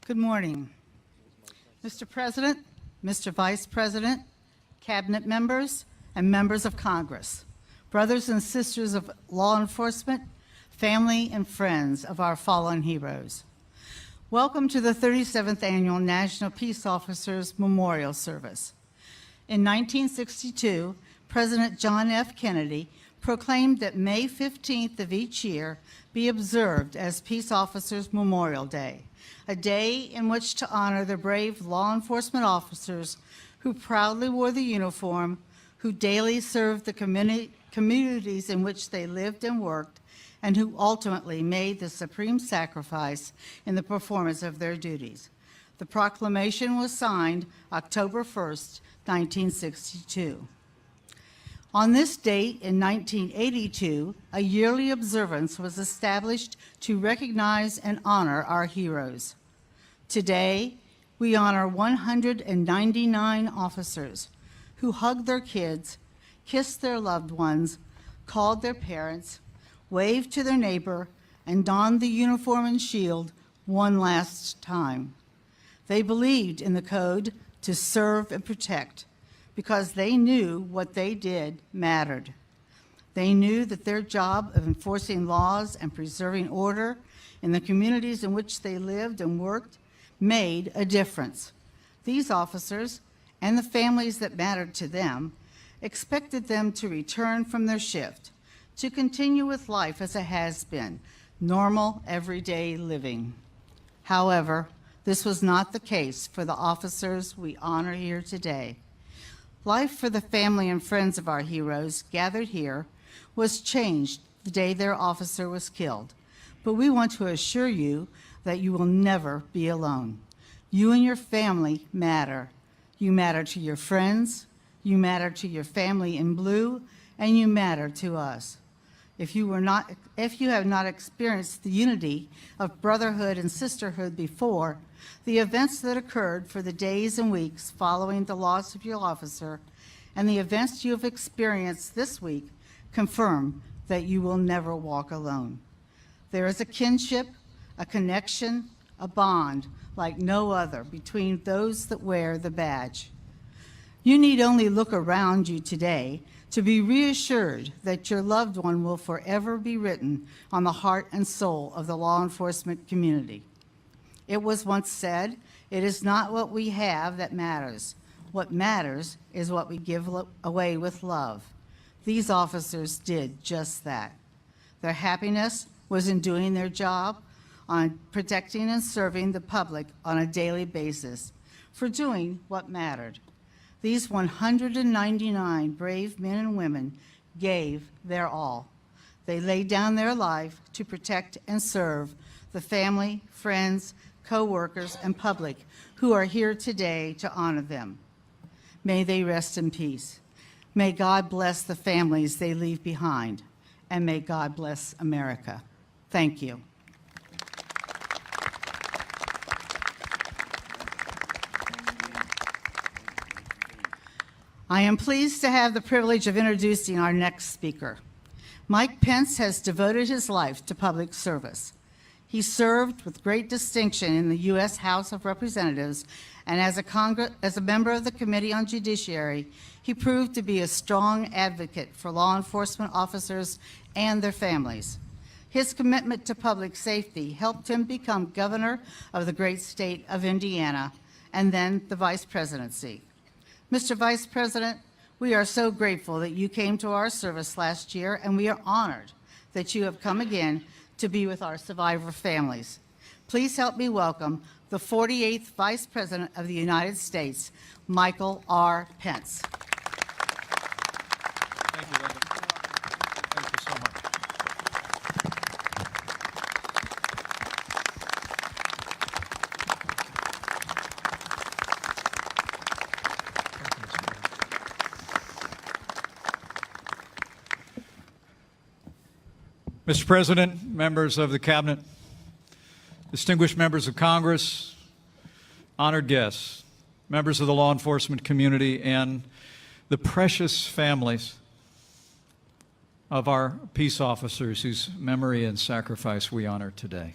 Good morning. Mr. President, Mr. Vice President, Cabinet members, and members of Congress, brothers and sisters of law enforcement, family and friends of our fallen heroes. Welcome to the 37th Annual National Peace Officers Memorial Service. In 1962, President John F. Kennedy proclaimed that May 15th of each year be observed as Peace Officers Memorial Day, a day in which to honor the brave law enforcement officers who proudly wore the uniform, who daily served the communities in which they lived and worked, and who ultimately made the supreme sacrifice in the performance of their duties. The proclamation was signed October 1st, 1962. On this date in 1982, a yearly observance was established to recognize and honor our heroes. Today, we honor 199 officers who hugged their kids, kissed their loved ones, called their parents, waved to their neighbor, and donned the uniform and shield one last time. They believed in the code to serve and protect because they knew what they did mattered. They knew that their job of enforcing laws and preserving order in the communities in which they lived and worked made a difference. These officers and the families that mattered to them expected them to return from their shift, to continue with life as it has been, normal, everyday living. However, this was not the case for the officers we honor here today. Life for the family and friends of our heroes gathered here was changed the day their officer was killed. But we want to assure you that you will never be alone. You and your family matter. You matter to your friends, you matter to your family in blue, and you matter to us. If you have not experienced the unity of brotherhood and sisterhood before, the events that occurred for the days and weeks following the loss of your officer and the events you have experienced this week confirm that you will never walk alone. There is a kinship, a connection, a bond like no other between those that wear the badge. You need only look around you today to be reassured that your loved one will forever be written on the heart and soul of the law enforcement community. It was once said, it is not what we have that matters. What matters is what we give away with love. These officers did just that. Their happiness was in doing their job, on protecting and serving the public on a daily basis, for doing what mattered. These 199 brave men and women gave their all. They laid down their life to protect and serve the family, friends, co-workers, and public who are here today to honor them. May they rest in peace. May God bless the families they leave behind, and may God bless America. Thank you. I am pleased to have the privilege of introducing our next speaker. Mike Pence has devoted his life to public service. He served with great distinction in the U.S. House of Representatives, and as a member of the Committee on Judiciary, he proved to be a strong advocate for law enforcement officers and their families. His commitment to public safety helped him become governor of the great state of Indiana, and then the vice presidency. Mr. Vice President, we are so grateful that you came to our service last year, and we are honored that you have come again to be with our survivor families. Please help me welcome the 48th Vice President of the United States, Michael R. Pence. Thank you, Linda. Thank you so much. Mr. President, members of the Cabinet, distinguished members of Congress, honored guests, members of the law enforcement community, and the precious families of our peace officers whose memory and sacrifice we honor today.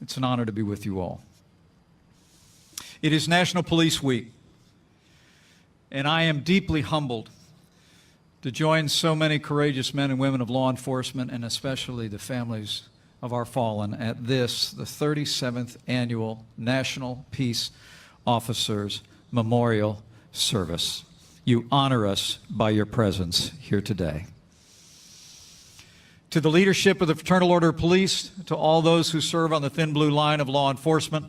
It's an honor to be with you all. It is National Police Week, and I am deeply humbled to join so many courageous men and women of law enforcement, and especially the families of our fallen, at this, the 37th Annual National Peace Officers Memorial Service. You honor us by your presence here today. To the leadership of the Fraternal Order of Police, to all those who serve on the thin blue line of law enforcement,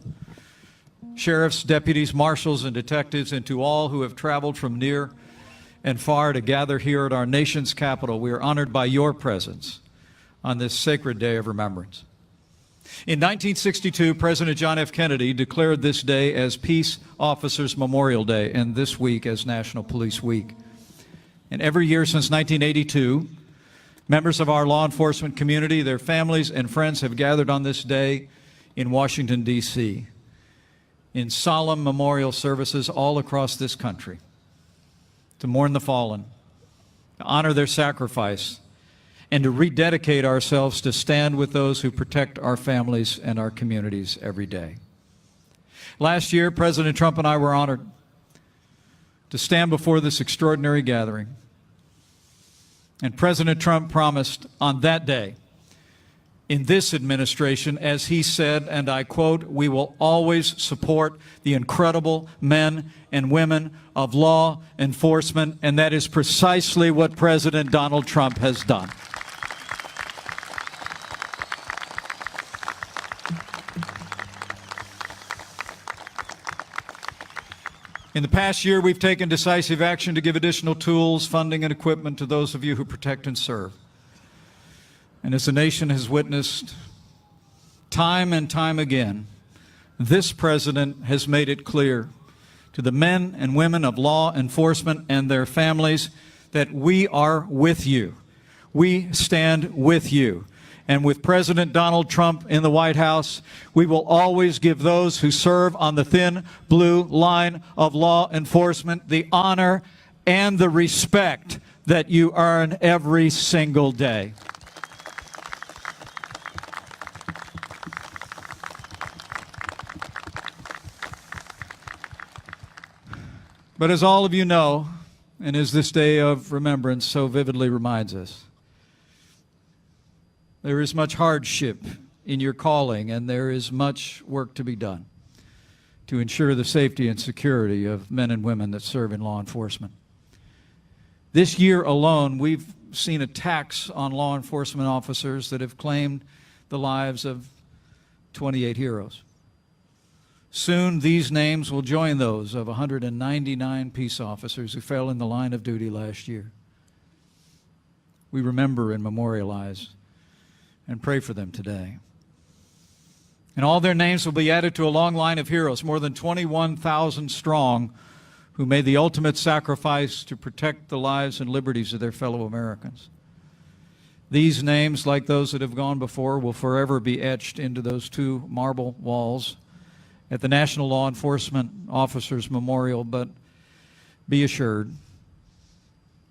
sheriffs, deputies, marshals, and detectives, and to all who have traveled from near and far to gather here at our nation's capital, we are honored by your presence on this sacred day of remembrance. In 1962, President John F. Kennedy declared this day as Peace Officers Memorial Day and this week as National Police Week. And every year since 1982, members of our law enforcement community, their families, and friends have gathered on this day in Washington, D.C., in solemn memorial services all across this country, to mourn the fallen, to honor their sacrifice, and to rededicate ourselves to stand with those who protect our families and our communities every day. Last year, President Trump and I were honored to stand before this extraordinary gathering. And President Trump promised on that day, in this administration, as he said, and I quote, "We will always support the incredible men and women of law enforcement," and that is precisely what President Donald Trump has done. In the past year, we've taken decisive action to give additional tools, funding, and equipment to those of you who protect and serve. And as the nation has witnessed time and time again, this president has made it clear to the men and women of law enforcement and their families that we are with you. We stand with you. And with President Donald Trump in the White House, we will always give those who serve on the thin blue line of law enforcement the honor and the respect that you earn every single day. But as all of you know, and as this day of remembrance so vividly reminds us, there is much hardship in your calling, and there is much work to be done to ensure the safety and security of men and women that serve in law enforcement. This year alone, we've seen attacks on law enforcement officers that have claimed the lives of 28 heroes. Soon, these names will join those of 199 peace officers who fell in the line of duty last year. We remember and memorialize and pray for them today. And all their names will be added to a long line of heroes, more than 21,000 strong, who made the ultimate sacrifice to protect the lives and liberties of their fellow Americans. These names, like those that have gone before, will forever be etched into those two marble walls at the National Law Enforcement Officers Memorial, but be assured,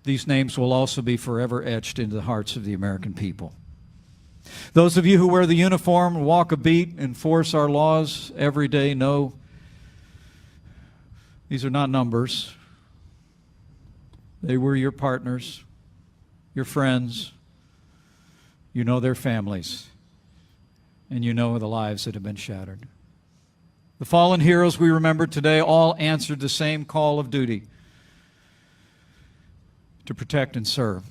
these names will also be forever etched into the hearts of the American people. Those of you who wear the uniform, walk a beat, enforce our laws every day know these are not numbers. They were your partners, your friends. You know their families, and you know the lives that have been shattered. The fallen heroes we remember today all answered the same call of duty to protect and serve.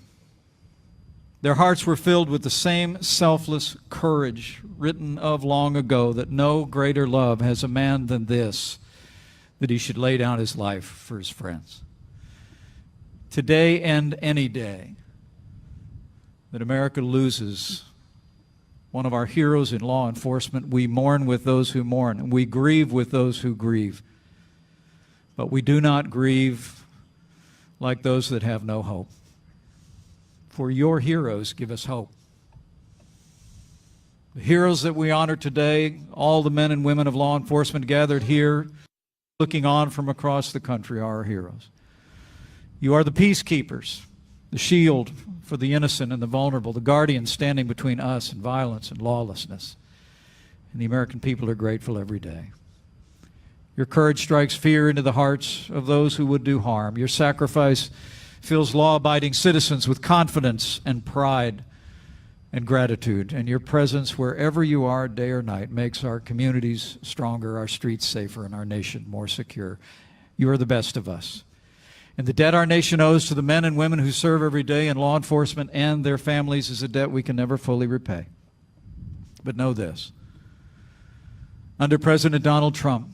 Their hearts were filled with the same selfless courage written of long ago, that no greater love has a man than this, that he should lay down his life for his friends. Today and any day that America loses one of our heroes in law enforcement, we mourn with those who mourn, and we grieve with those who grieve. But we do not grieve like those that have no hope. For your heroes give us hope. The heroes that we honor today, all the men and women of law enforcement gathered here, looking on from across the country, are our heroes. You are the peacekeepers, the shield for the innocent and the vulnerable, the guardian standing between us and violence and lawlessness. and the American people are grateful every day. Your courage strikes fear into the hearts of those who would do harm. Your sacrifice fills law-abiding citizens with confidence and pride and gratitude. And your presence wherever you are, day or night, makes our communities stronger, our streets safer, and our nation more secure. You are the best of us. And the debt our nation owes to the men and women who serve every day in law enforcement and their families is a debt we can never fully repay. But know this: under President Donald Trump,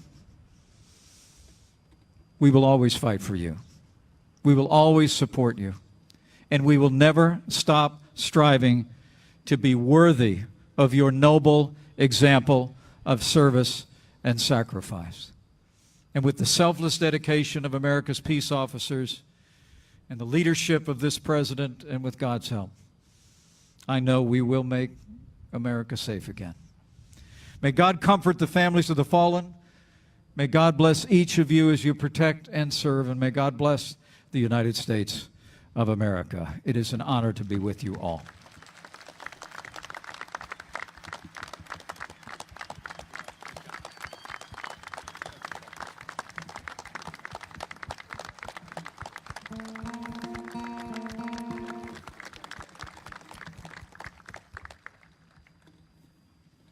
we will always fight for you. We will always support you. And we will never stop striving to be worthy of your noble example of service and sacrifice. And with the selfless dedication of America's peace officers and the leadership of this president, and with God's help, I know we will make America safe again. May God comfort the families of the fallen. May God bless each of you as you protect and serve, and may God bless the United States of America. It is an honor to be with you all.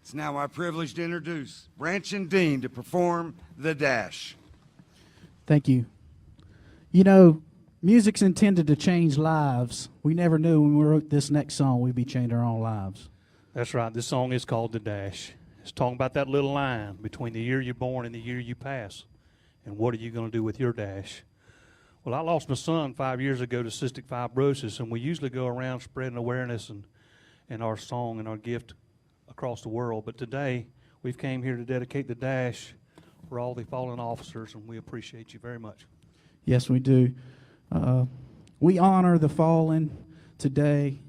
It's now my privilege to introduce Branch and Dean to perform The Dash. Thank you. You know, music's intended to change lives. We never knew when we wrote this next song we'd be changing our own lives. That's right. This song is called The Dash. It's talking about that little line between the year you're born and the year you pass. And what are you going to do with your dash? Well, I lost my son 5 years ago to cystic fibrosis, and we usually go around spreading awareness and our song and our gift across the world. But today, we've came here to dedicate The Dash for all the fallen officers, and we appreciate you very much. Yes, we do. We honor the fallen today.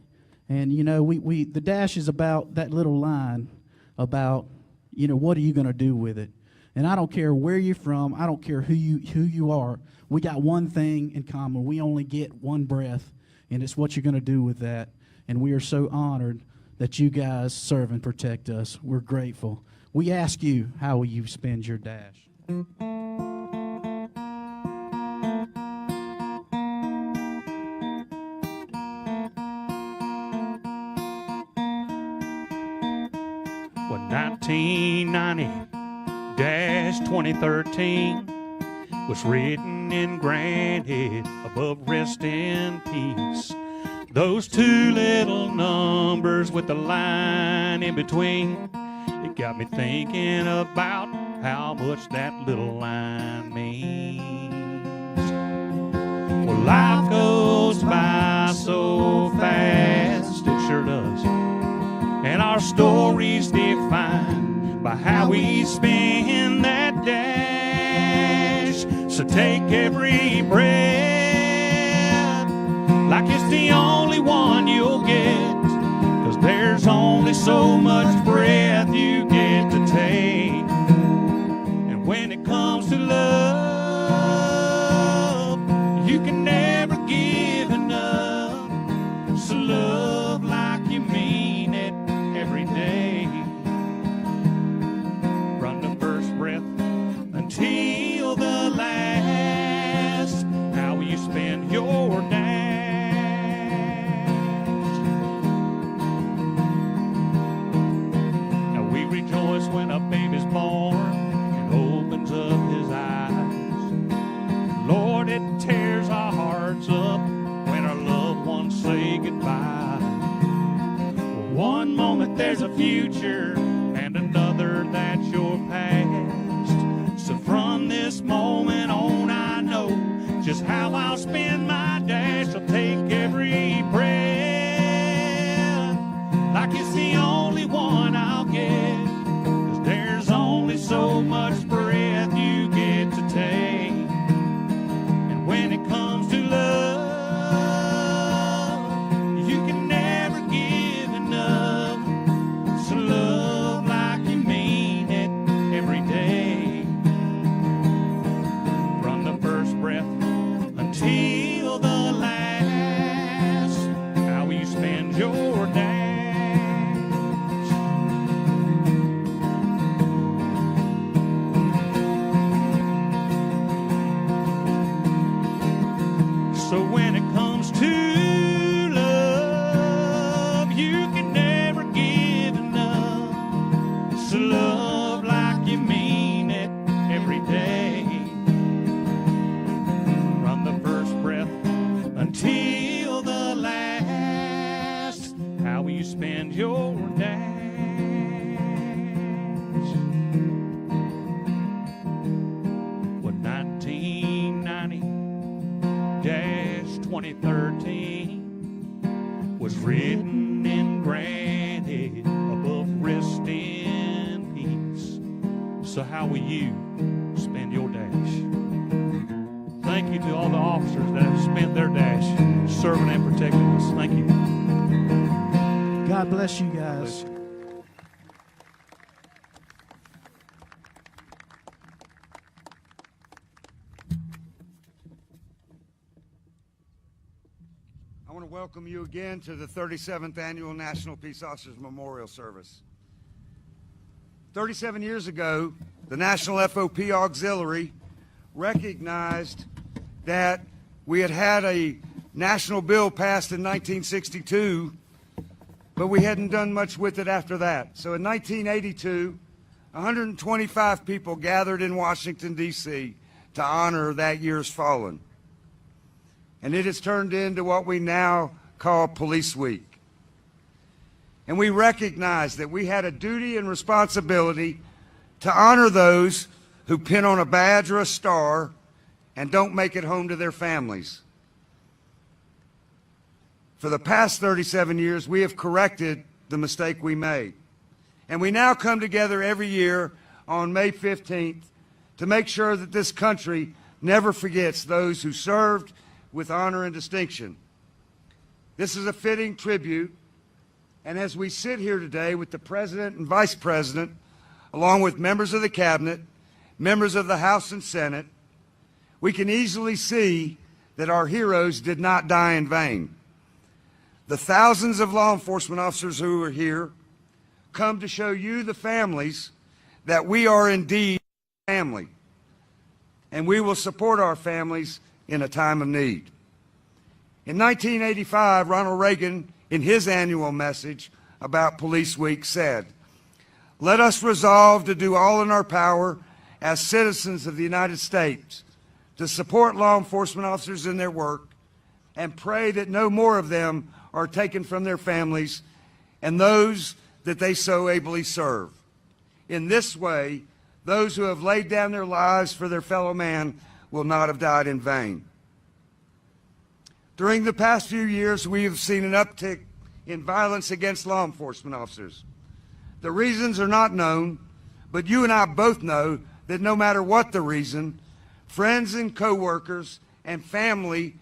And, you know, the dash is about that little line about, you know, what are you going to do with it? And I don't care where you're from. I don't care who you are. We got one thing in common. We only get one breath, and it's what you're going to do with that. And we are so honored that you guys serve and protect us. We're grateful. We ask you, how will you spend your dash? Well, 1990-2013 was written in granted above rest in peace. Those two little numbers with the line in between, it got me thinking about how much that little line means. Well, life goes by so fast, it sure does. And our story's defined by how we spend that dash. So take every breath like it's the only one you'll get, 'cause there's only so much breath you get to take. And when it comes to love, you can never give enough. So love like you mean it every day, from the first breath until the last. How will you spend your dash? Now we rejoice when a baby's born and opens up his eyes. Lord, it tears our hearts up when our loved ones say goodbye. One moment there's a future, and another that's your past. So from this moment on, I know just how I'll spend my dash. I'll take every breath like it's the only one I'll get, 'cause there's only so much breath you get to take. And when it comes to love, you can never give enough. So love 2013 was written in granted above rest in peace. So how will you spend your dash? Thank you to all the officers that have spent their dash serving and protecting us. Thank you. God bless you guys. I want to welcome you again to the 37th Annual National Peace Officers Memorial Service. 37 years ago, the National FOP Auxiliary recognized that we had had a national bill passed in 1962, but we hadn't done much with it after that. So in 1982, 125 people gathered in Washington, D.C. to honor that year's fallen. And it has turned into what we now call Police Week. And we recognize that we had a duty and responsibility to honor those who pin on a badge or a star and don't make it home to their families. For the past 37 years, we have corrected the mistake we made. And we now come together every year on May 15th to make sure that this country never forgets those who served with honor and distinction. This is a fitting tribute, and as we sit here today with the President and Vice President, along with members of the Cabinet, members of the House and Senate, we can easily see that our heroes did not die in vain. The thousands of law enforcement officers who are here come to show you, the families, that we are indeed family, and we will support our families in a time of need. In 1985, Ronald Reagan, in his annual message about Police Week, said, "Let us resolve to do all in our power as citizens of the United States to support law enforcement officers in their work and pray that no more of them are taken from their families and those that they so ably serve. In this way, those who have laid down their lives for their fellow man will not have died in vain." During the past few years, we have seen an uptick in violence against law enforcement officers. The reasons are not known, but you and I both know that no matter what the reason, friends and co-workers and family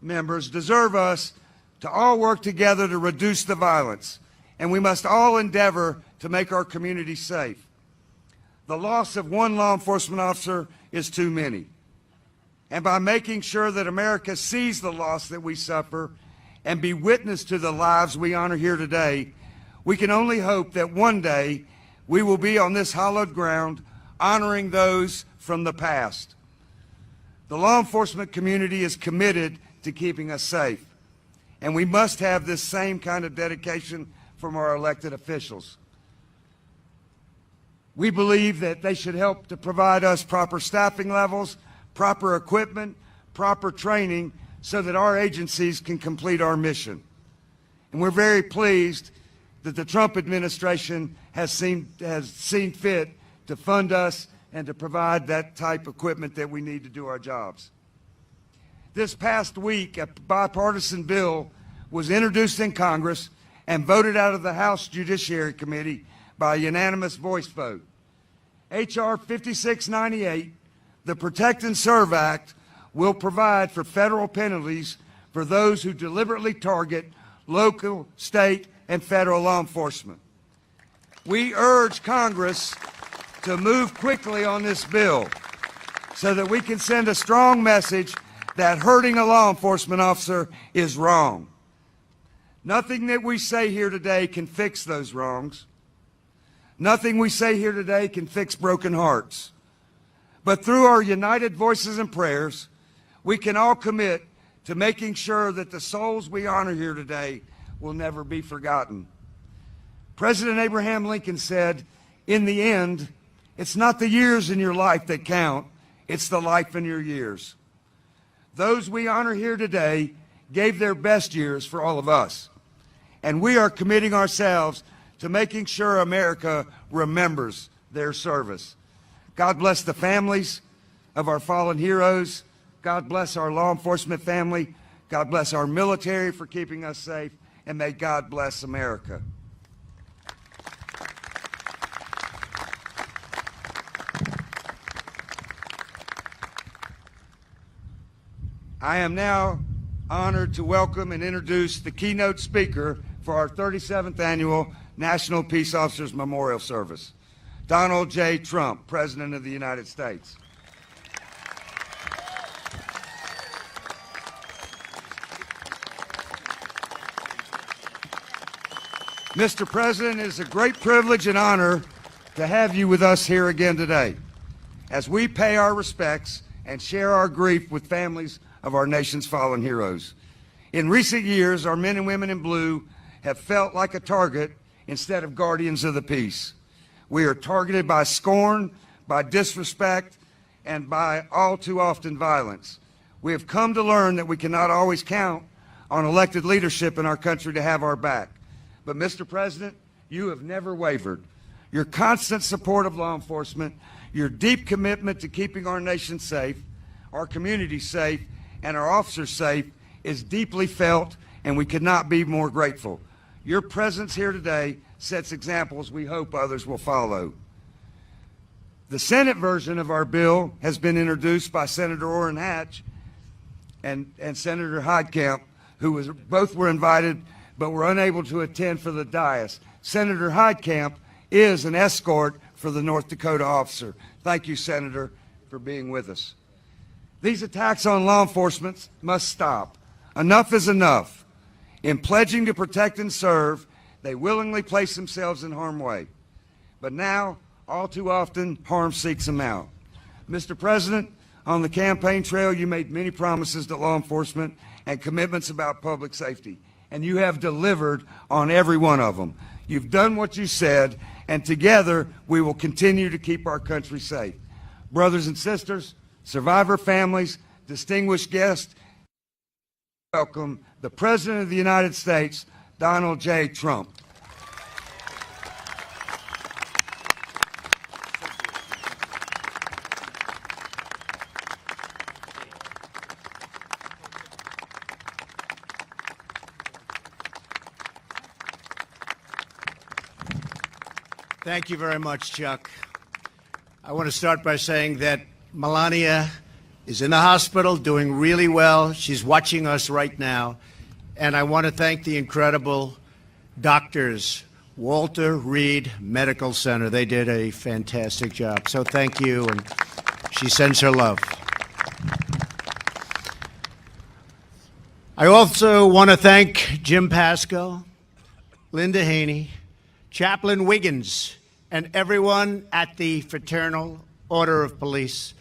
members deserve us to all work together to reduce the violence, and we must all endeavor to make our community safe. The loss of one law enforcement officer is too many. And by making sure that America sees the loss that we suffer and be witness to the lives we honor here today, we can only hope that one day we will be on this hallowed ground honoring those from the past. The law enforcement community is committed to keeping us safe, and we must have this same kind of dedication from our elected officials. We believe that they should help to provide us proper staffing levels, proper equipment, proper training, so that our agencies can complete our mission. And we're very pleased that the Trump administration has seen fit to fund us and to provide that type of equipment that we need to do our jobs. This past week, a bipartisan bill was introduced in Congress and voted out of the House Judiciary Committee by a unanimous voice vote. H.R. 5698, the Protect and Serve Act, will provide for federal penalties for those who deliberately target local, state, and federal law enforcement. We urge Congress to move quickly on this bill so that we can send a strong message that hurting a law enforcement officer is wrong. Nothing that we say here today can fix those wrongs. Nothing we say here today can fix broken hearts. But through our united voices and prayers, we can all commit to making sure that the souls we honor here today will never be forgotten. President Abraham Lincoln said, "In the end, it's not the years in your life that count, it's the life in your years." Those we honor here today gave their best years for all of us, and we are committing ourselves to making sure America remembers their service. God bless the families of our fallen heroes. God bless our law enforcement family. God bless our military for keeping us safe. And may God bless America. I am now honored to welcome and introduce the keynote speaker for our 37th Annual National Peace Officers Memorial Service, Donald J. Trump, President of the United States. Mr. President, it is a great privilege and honor to have you with us here again today as we pay our respects and share our grief with families of our nation's fallen heroes. In recent years, our men and women in blue have felt like a target instead of guardians of the peace. We are targeted by scorn, by disrespect, and by all too often violence. We have come to learn that we cannot always count on elected leadership in our country to have our back. But Mr. President, you have never wavered. Your constant support of law enforcement, your deep commitment to keeping our nation safe, our community safe, and our officers safe is deeply felt, and we could not be more grateful. Your presence here today sets examples we hope others will follow. The Senate version of our bill has been introduced by Senator Orrin Hatch and Senator Heitkamp, both were invited but were unable to attend for the dais. Senator Heitkamp is an escort for the North Dakota officer. Thank you, Senator, for being with us. These attacks on law enforcement must stop. Enough is enough. In pledging to protect and serve, they willingly place themselves in harm's way. But now, all too often, harm seeks them out. Mr. President, on the campaign trail, you made many promises to law enforcement and commitments about public safety, and you have delivered on every one of them. You've done what you said, and together we will continue to keep our country safe. Brothers and sisters, survivor families, distinguished guests, welcome the President of the United States, Donald J. Trump. Thank you very much, Chuck. I want to start by saying that Melania is in the hospital doing really well. She's watching us right now. And I want to thank the incredible doctors, Walter Reed Medical Center. They did a fantastic job. So thank you, and she sends her love. I also want to thank Jim Pasco, Linda Haney, Chaplain Wiggins, and everyone at the Fraternal Order of Police,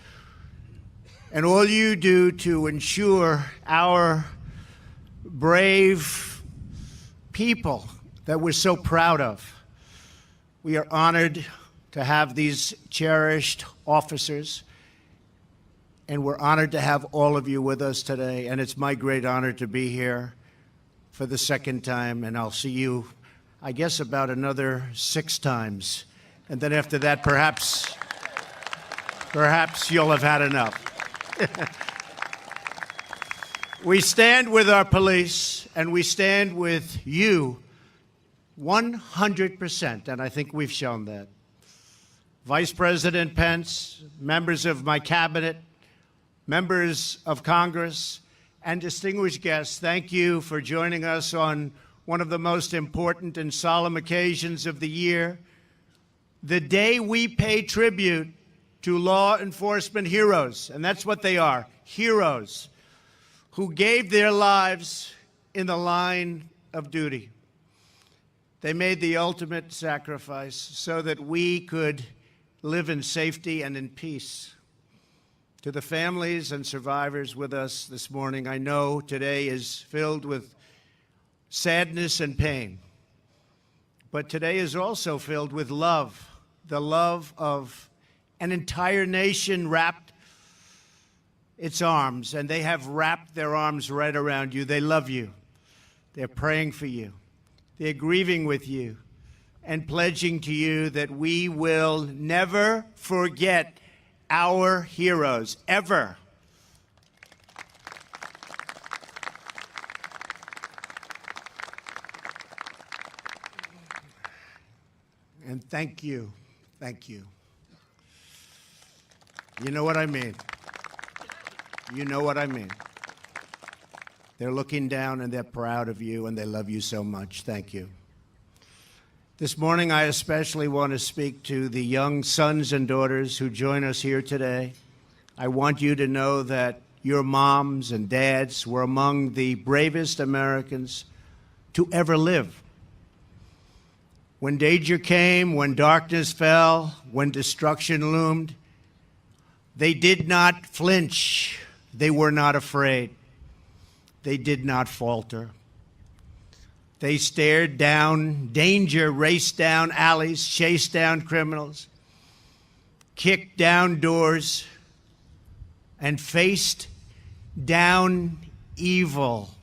and all you do to ensure our brave people that we're so proud of. We are honored to have these cherished officers, and we're honored to have all of you with us today, and it's my great honor to be here for the second time, and I'll see you, I guess, about another 6 times. And then after that, perhaps you'll have had enough. We stand with our police, and we stand with you 100%, and I think we've shown that. Vice President Pence, members of my cabinet, members of Congress, and distinguished guests, thank you for joining us on one of the most important and solemn occasions of the year, the day we pay tribute to law enforcement heroes, and that's what they are, heroes, who gave their lives in the line of duty. They made the ultimate sacrifice so that we could live in safety and in peace. To the families and survivors with us this morning, I know today is filled with sadness and pain, but today is also filled with love, the love of an entire nation wrapped its arms, and they have wrapped their arms right around you. They love you. They're praying for you. They're grieving with you and pledging to you that we will never forget our heroes, ever. And thank you. Thank you. You know what I mean. You know what I mean. They're looking down and they're proud of you and they love you so much. Thank you. This morning, I especially want to speak to the young sons and daughters who join us here today. I want you to know that your moms and dads were among the bravest Americans to ever live. When danger came, when darkness fell, when destruction loomed, they did not flinch. They were not afraid. They did not falter. They stared down danger, raced down alleys, chased down criminals, kicked down doors, and faced down evil.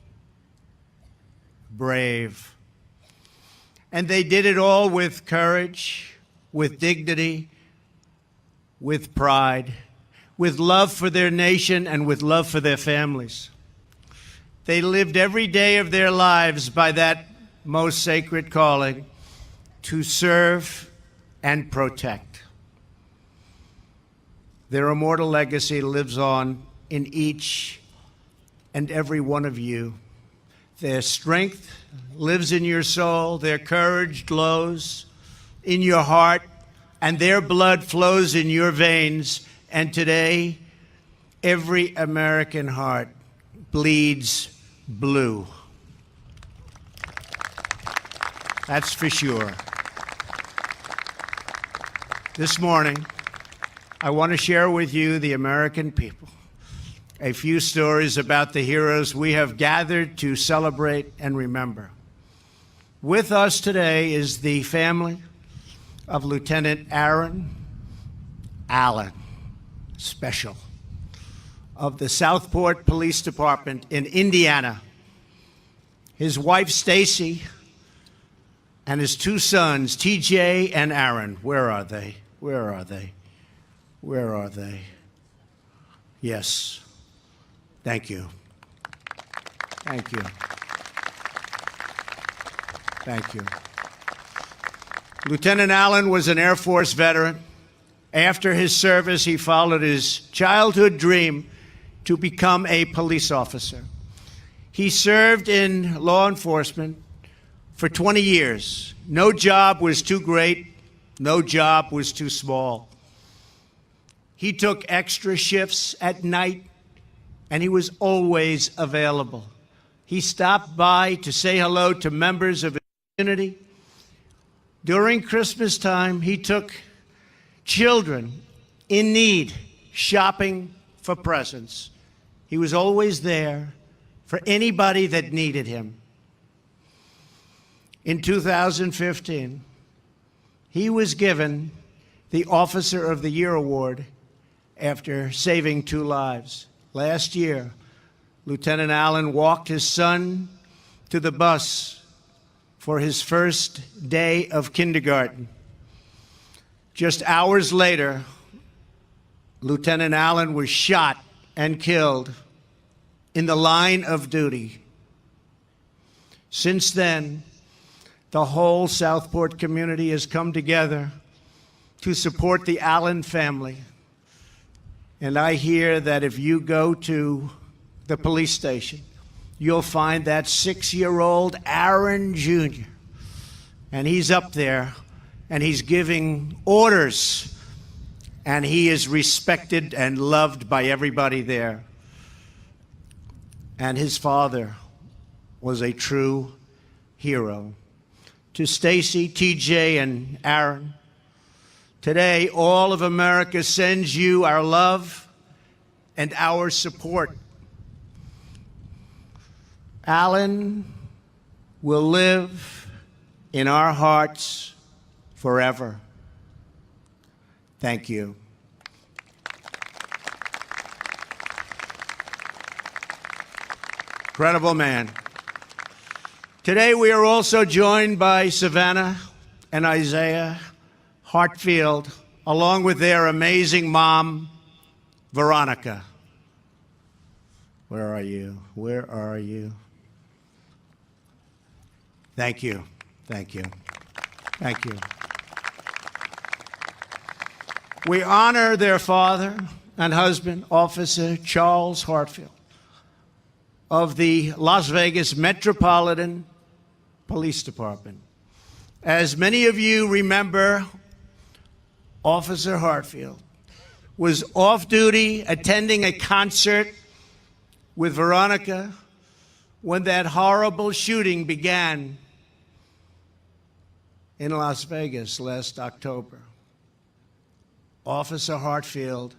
Brave. And they did it all with courage, with dignity, with pride, with love for their nation, and with love for their families. They lived every day of their lives by that most sacred calling to serve and protect. Their immortal legacy lives on in each and every one of you. Their strength lives in your soul, their courage glows in your heart, and their blood flows in your veins. And today, every American heart bleeds blue. That's for sure. This morning, I want to share with you, the American people, a few stories about the heroes we have gathered to celebrate and remember. With us today is the family of Lieutenant Aaron Allen, Special, of the Southport Police Department in Indiana. His wife, Stacy, and his two sons, TJ and Aaron. Where are they? Where are they? Where are they? Yes. Thank you. Thank you. Thank you. Lieutenant Allen was an Air Force veteran. After his service, he followed his childhood dream to become a police officer. He served in law enforcement for 20 years. No job was too great. No job was too small. He took extra shifts at night, and he was always available. He stopped by to say hello to members of his community. During Christmas time, he took children in need shopping for presents. He was always there for anybody that needed him. In 2015, he was given the Officer of the Year award after saving 2 lives. Last year, Lieutenant Allen walked his son to the bus for his first day of kindergarten. Just hours later, Lieutenant Allen was shot and killed in the line of duty. Since then, the whole Southport community has come together to support the Allen family. And I hear that if you go to the police station, you'll find that 6-year-old Aaron Jr. And he's up there, and he's giving orders, and he is respected and loved by everybody there. And his father was a true hero. To Stacy, TJ, and Aaron, today all of America sends you our love and our support. Allen will live in our hearts forever. Thank you. Incredible man. Today we are also joined by Savannah and Isaiah Hartfield, along with their amazing mom, Veronica. Where are you? Where are you? Thank you. Thank you. Thank you. We honor their father and husband, Officer Charles Hartfield of the Las Vegas Metropolitan Police Department. As many of you remember, Officer Hartfield was off duty attending a concert with Veronica when that horrible shooting began in Las Vegas last October. Officer Hartfield,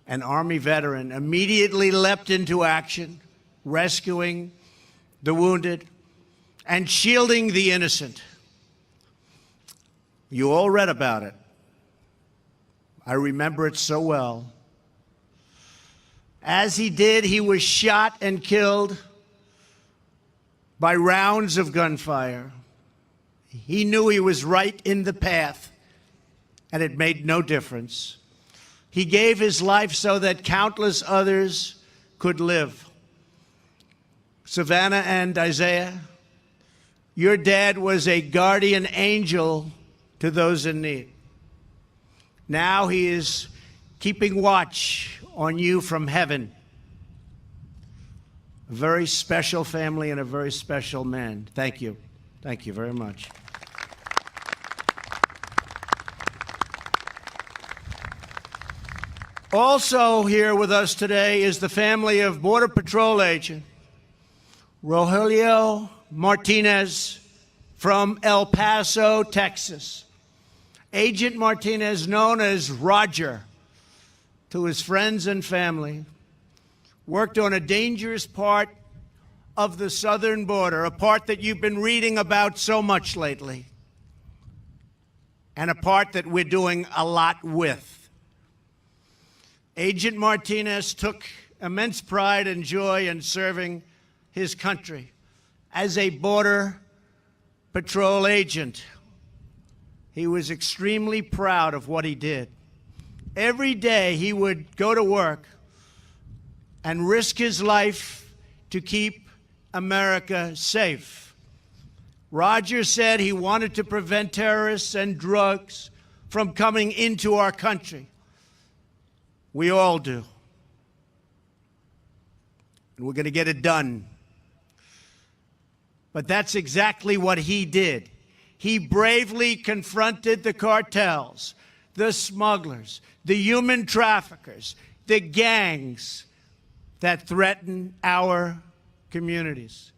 an Army veteran, immediately leapt into action, rescuing the wounded and shielding the innocent. You all read about it. I remember it so well. As he did, he was shot and killed by rounds of gunfire. He knew he was right in the path, and it made no difference. He gave his life so that countless others could live. Savannah and Isaiah, your dad was a guardian angel to those in need. Now he is keeping watch on you from heaven. A very special family and a very special man. Thank you. Thank you very much. Also here with us today is the family of Border Patrol agent Rogelio Martinez from El Paso, Texas. Agent Martinez, known as Roger to his friends and family, worked on a dangerous part of the southern border, a part that you've been reading about so much lately, and a part that we're doing a lot with. Agent Martinez took immense pride and joy in serving his country as a Border Patrol agent. He was extremely proud of what he did. Every day he would go to work and risk his life to keep America safe. Roger said he wanted to prevent terrorists and drugs from coming into our country. We all do. And we're going to get it done. But that's exactly what he did. He bravely confronted the cartels, the smugglers, the human traffickers, the gangs that threaten our communities.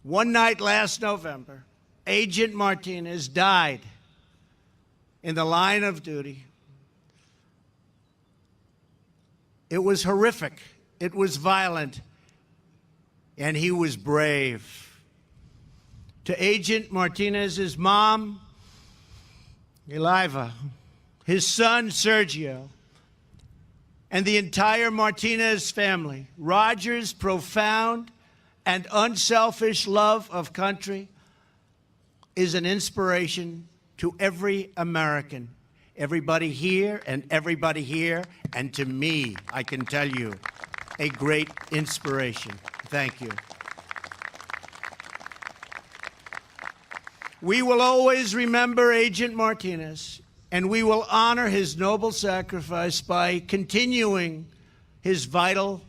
One night last November, Agent Martinez died in the line of duty. It was horrific. It was violent. And he was brave. To Agent Martinez's mom, Eliva, his son, Sergio, and the entire Martinez family, Roger's profound and unselfish love of country is an inspiration to every American. Everybody here and everybody here, and to me, I can tell you, a great inspiration. Thank you. We will always remember Agent Martinez, and we will honor his noble sacrifice by continuing his vital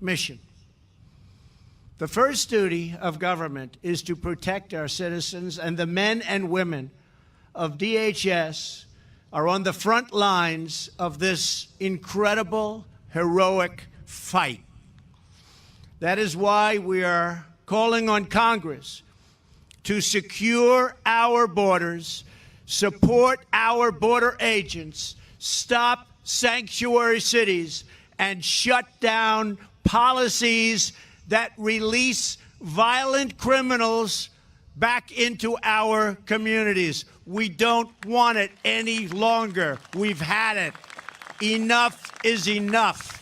mission. The first duty of government is to protect our citizens, and the men and women of DHS are on the front lines of this incredible, heroic fight. That is why we are calling on Congress to secure our borders, support our border agents, stop sanctuary cities, and shut down policies that release violent criminals back into our communities. We don't want it any longer. We've had it. Enough is enough.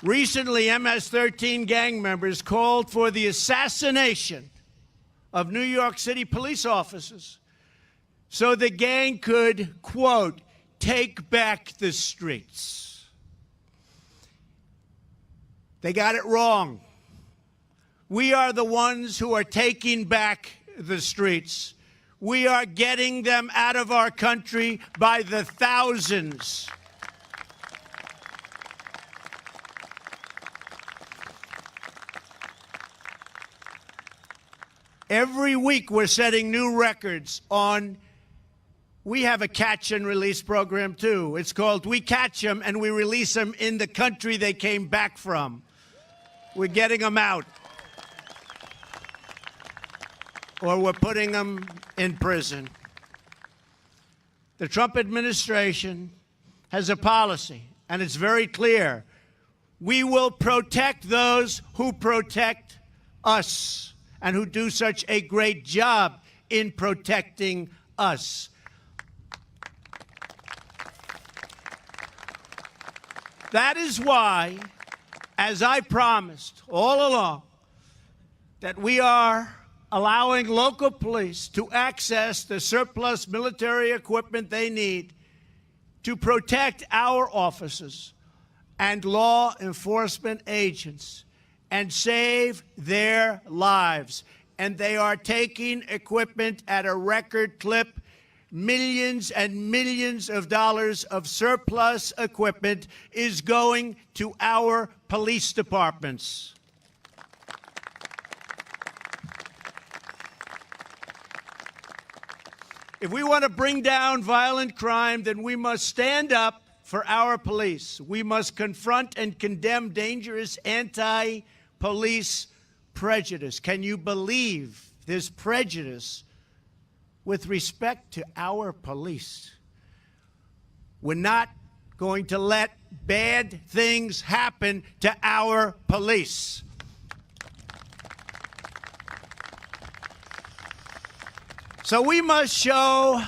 Recently, MS-13 gang members called for the assassination of New York City police officers so the gang could, quote, take back the streets. They got it wrong. We are the ones who are taking back the streets. We are getting them out of our country by the thousands. Every week we're setting new records on, we have a catch and release program too. It's called We Catch Them and we release them in the country they came back from. We're getting them out. Or we're putting them in prison. The Trump administration has a policy, and it's very clear. We will protect those who protect us and who do such a great job in protecting us. That is why, as I promised all along, that we are allowing local police to access the surplus military equipment they need to protect our officers and law enforcement agents and save their lives. And they are taking equipment at a record clip. Millions and millions of dollars of surplus equipment is going to our police departments. If we want to bring down violent crime, then we must stand up for our police. We must confront and condemn dangerous anti-police prejudice. Can you believe this prejudice with respect to our police? We're not going to let bad things happen to our police. So we must show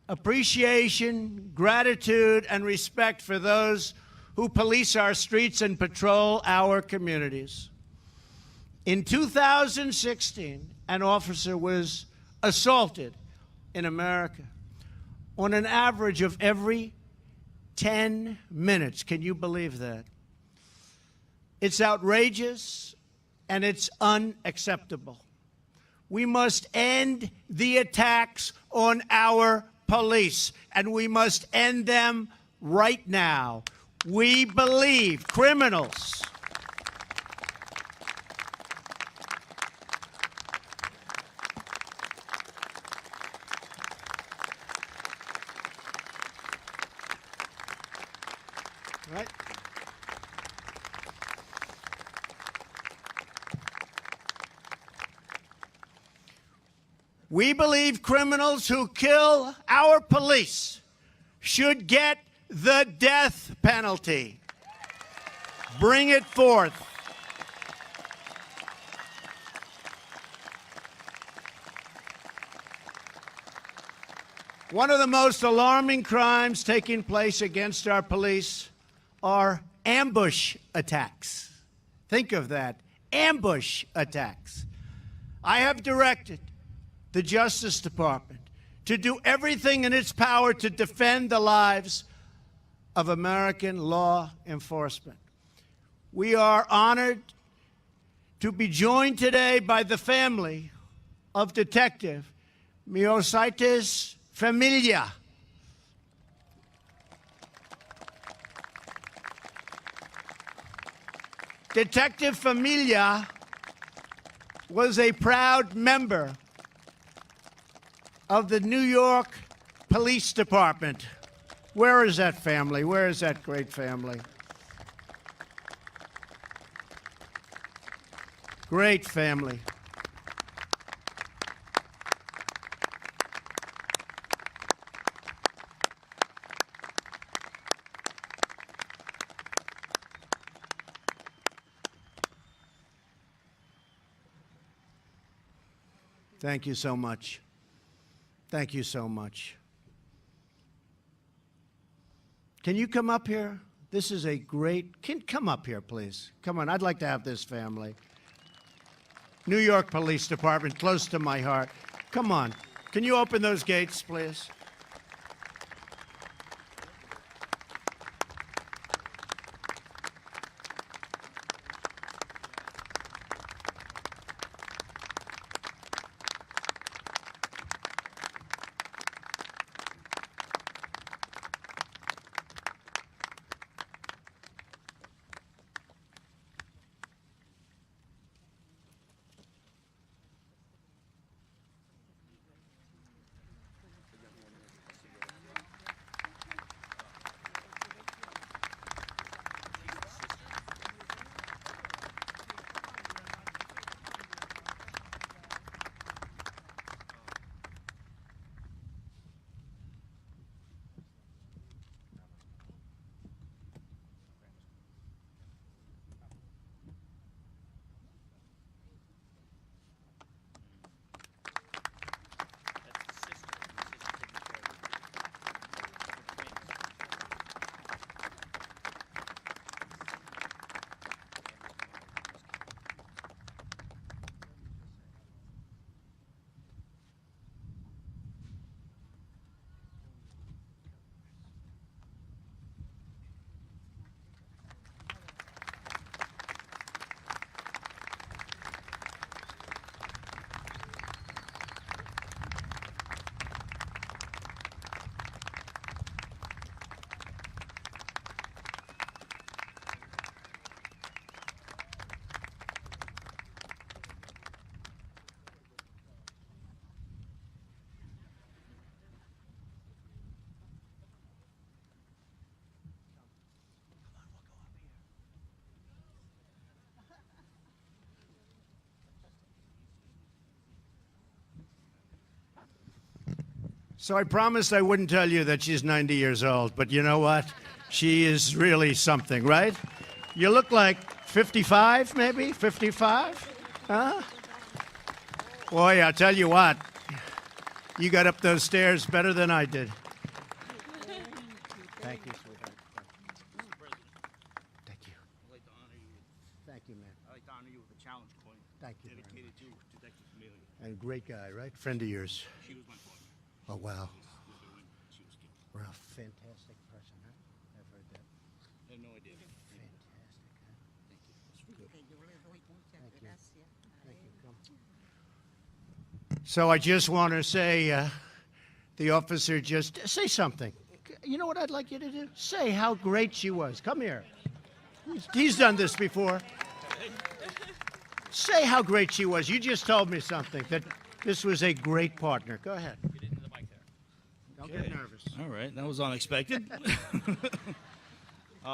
appreciation, gratitude, and respect for those who police our streets and patrol our communities. In 2016, an officer was assaulted in America on an average of every 10 minutes. Can you believe that? It's outrageous and it's unacceptable. We must end the attacks on our police, and we must end them right now. We believe criminals right? We believe criminals who kill our police should get the death penalty. Bring it forth. One of the most alarming crimes taking place against our police are ambush attacks. Think of that, ambush attacks. I have directed the Justice Department to do everything in its power to defend the lives of American law enforcement. We are honored to be joined today by the family of Detective Miosaitis Familia. Detective Familia was a proud member of the New York Police Department. Where is that family? Where is that great family? Great family. Thank you so much. Thank you so much. Can you come up here? This is a great, come up here, please. Come on, I'd like to have this family. New York Police Department, close to my heart. Come on, can you open those gates, please? So I promised I wouldn't tell you that she's 90 years old, but you know what? She is really something, right? You look like 55, maybe? 55? Huh? Boy, I'll tell you what. You got up those stairs better than I did. Thank you, sweetheart. Thank you. I'd like to honor you. Thank you, man. I'd like to honor you with a challenge coin. Thank you very Dedicated to Detective Familia. And great guy, right? Friend of yours. She was my partner. Oh, wow. She was killed. We're a fantastic person, huh? I've heard that. I have no idea. Fantastic, huh? Thank you. Come. So I just want to say, the officer just say something. You know what I'd like you to do? Say how great she was. Come here. He's done this before. Say how great she was. You just told me something, that this was a great partner. Go ahead. Get into the mic there. Don't get nervous. All right, that was unexpected.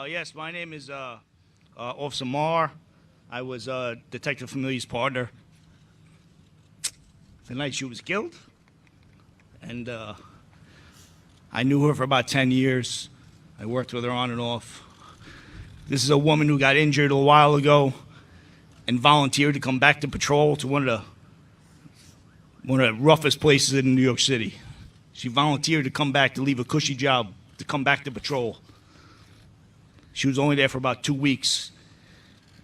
Yes, my name is Officer Marr. I was Detective Familia's partner the night she was killed, and I knew her for about 10 years. I worked with her on and off. This is a woman who got injured a while ago and volunteered to come back to patrol to one of the roughest places in New York City. She volunteered to come back, to leave a cushy job, to come back to patrol. She was only there for about 2 weeks,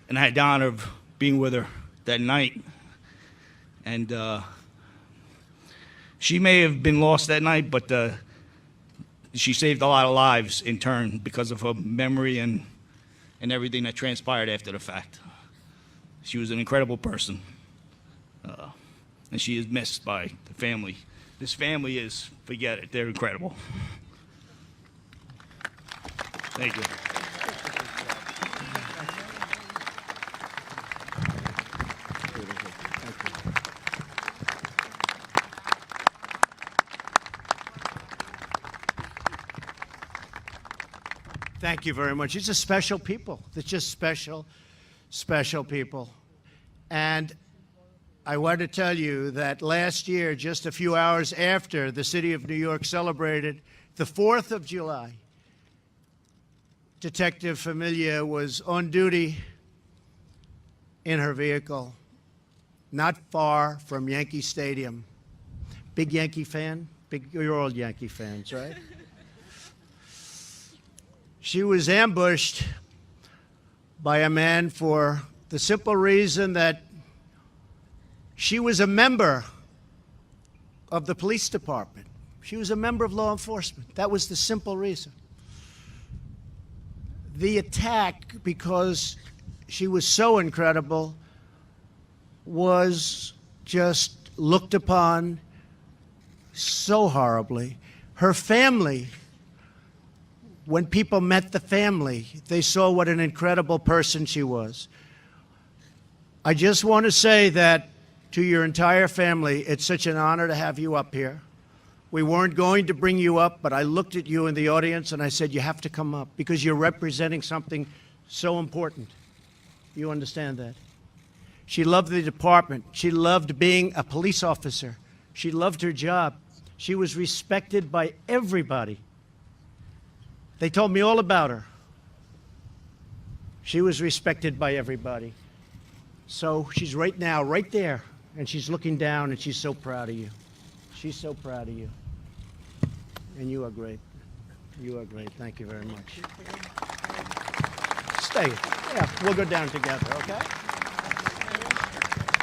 and I had the honor of being with her that night. And she may have been lost that night, but she saved a lot of lives in turn because of her memory and everything that transpired after the fact. She was an incredible person, and she is missed by the family. This family is, forget it, they're incredible. Thank you. Thank you very much. These are special people. They're just special, special people. And I want to tell you that last year, just a few hours after the city of New York celebrated the 4th of July, Detective Familia was on duty in her vehicle, not far from Yankee Stadium. Big Yankee fan? You're all Yankee fans, right? She was ambushed by a man for the simple reason that she was a member of the police department. She was a member of law enforcement. That was the simple reason. The attack, because she was so incredible, was just looked upon so horribly. Her family, when people met the family, they saw what an incredible person she was. I just want to say that to your entire family, it's such an honor to have you up here. We weren't going to bring you up, but I looked at you in the audience and I said, you have to come up because you're representing something so important. You understand that? She loved the department. She loved being a police officer. She loved her job. She was respected by everybody. They told me all about her. She was respected by everybody. So she's right now, right there, and she's looking down, and she's so proud of you. She's so proud of you. And you are great. You are great. Thank you very much. Stay. Yeah, we'll go down together, okay?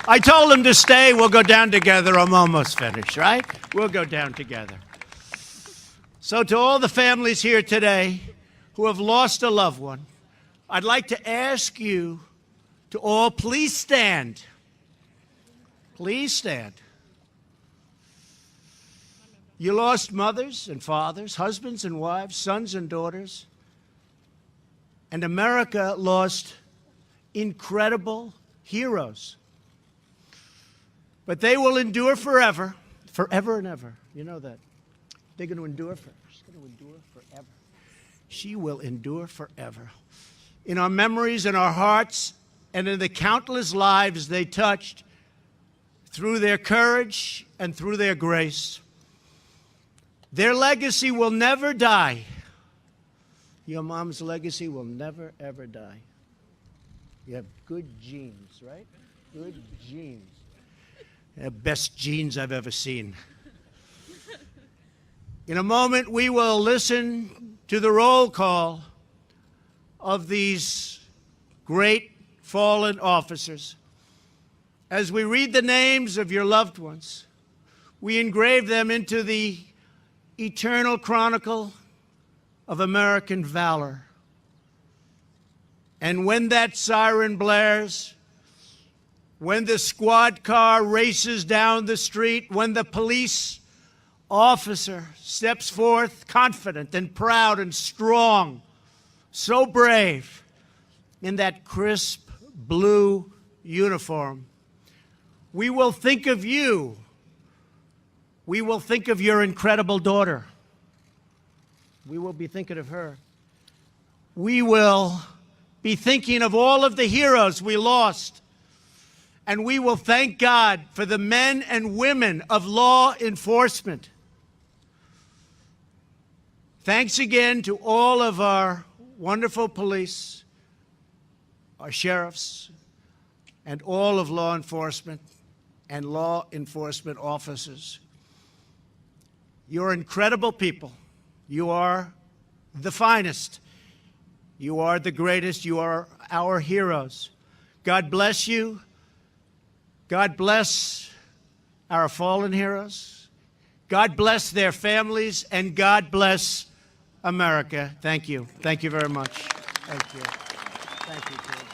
I told him to stay. We'll go down together. I'm almost finished, right? We'll go down together. So to all the families here today who have lost a loved one, I'd like to ask you to all please stand. Please stand. You lost mothers and fathers, husbands and wives, sons and daughters. And America lost incredible heroes. But they will endure forever, forever and ever. You know that. They're going to endure forever. She's going to endure forever. She will endure forever. In our memories, in our hearts, and in the countless lives they touched through their courage and through their grace. Their legacy will never die. Your mom's legacy will never, ever die. You have good genes, right? Good genes. The best genes I've ever seen. In a moment, we will listen to the roll call of these great fallen officers. As we read the names of your loved ones, we engrave them into the eternal chronicle of American valor. And when that siren blares, when the squad car races down the street, when the police officer steps forth confident and proud and strong, so brave, in that crisp blue uniform, we will think of you. We will think of your incredible daughter. We will be thinking of her. We will be thinking of all of the heroes we lost. And we will thank God for the men and women of law enforcement. Thanks again to all of our wonderful police, our sheriffs, and all of law enforcement and law enforcement officers. You're incredible people. You are the finest. You are the greatest. You are our heroes. God bless you. God bless our fallen heroes. God bless their families, and God bless America. Thank you. Thank you very much. Thank you. Thank you, George.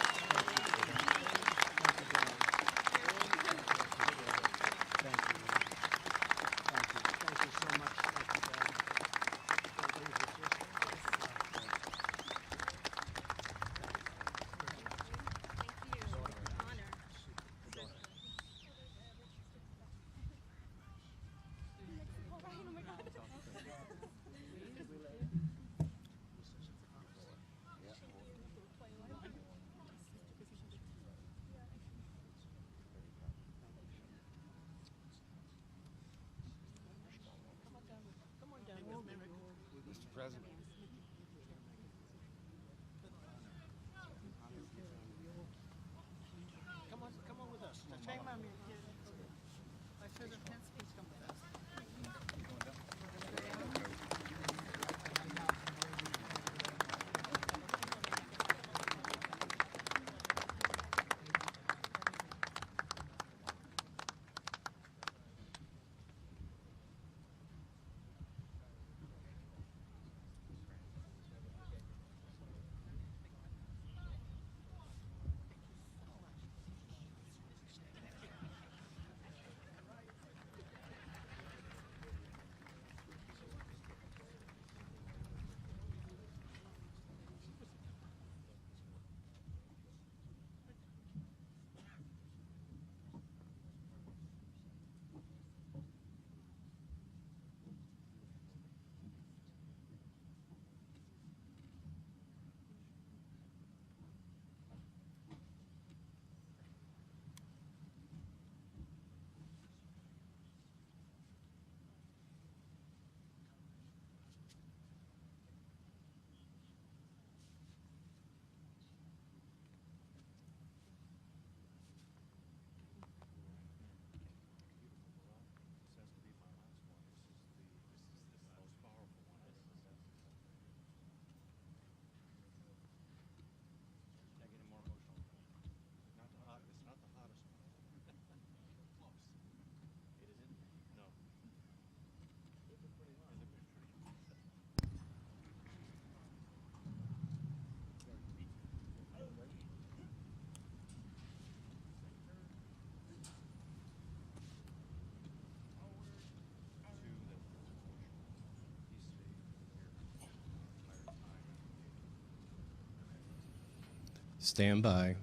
Stand by.